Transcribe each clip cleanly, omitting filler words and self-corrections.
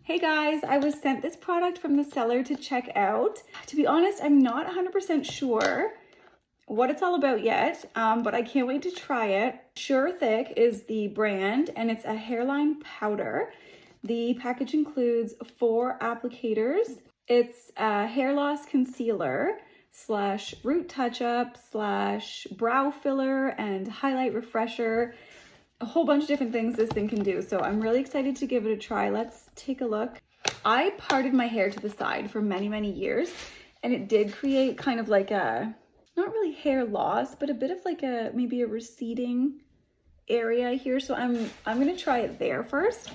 Hey guys, I was sent this product from the seller to check out. To be honest, I'm not 100% sure what it's all about yet, but I can't wait to try it. Surethik is the brand and it's a hairline powder. The package includes 4 applicators. It's a hair loss concealer / root touch-up / brow filler and highlight refresher. A whole bunch of different things this thing can do. So I'm really excited to give it a try. Let's take a look. I parted my hair to the side for many, many years, and it did create kind of like a, not really hair loss, but a bit of like a, maybe a receding area here. So I'm gonna try it there first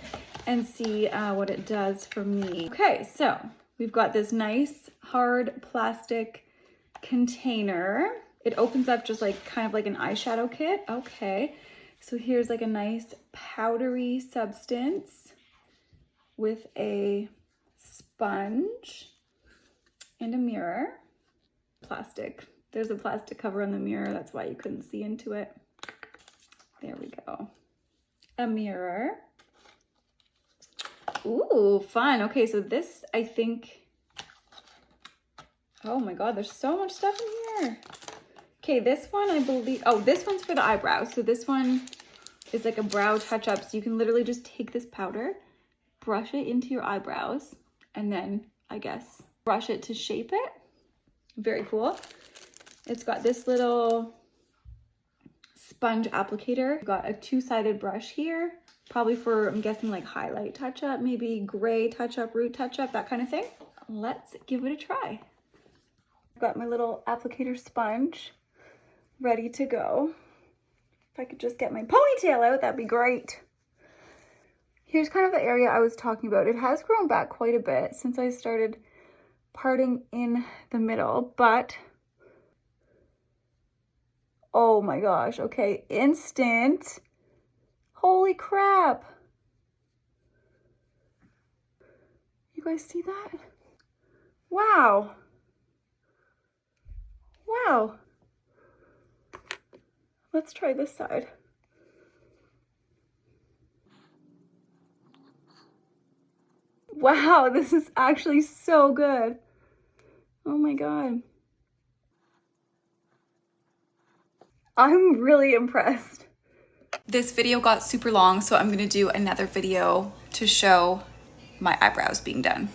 and see what it does for me. Okay, so we've got this nice hard plastic container. It opens up just like kind of like an eyeshadow kit. Okay. So here's like a nice powdery substance with a sponge and a mirror. Plastic. There's a plastic cover on the mirror. That's why you couldn't see into it. There we go. A mirror. Ooh, fun. Okay, so this, I think, oh my God, there's so much stuff in here. Okay, this one I believe, oh, this one's for the eyebrows. So this one is like a brow touch-up. So you can literally just take this powder, brush it into your eyebrows, and then, I guess, brush it to shape it. Very cool. It's got this little sponge applicator. Got a 2-sided brush here, probably for, I'm guessing, like highlight touch-up, maybe gray touch-up, root touch-up, that kind of thing. Let's give it a try. I've got my little applicator sponge ready to go. If I could just get my ponytail out, that'd be great. Here's kind of the area I was talking about. It has grown back quite a bit since I started parting in the middle, but oh my gosh, okay, instant. Holy crap. You guys see that? Wow. Wow. Let's try this side. Wow, this is actually so good. Oh my God. I'm really impressed. This video got super long, so I'm gonna do another video to show my eyebrows being done.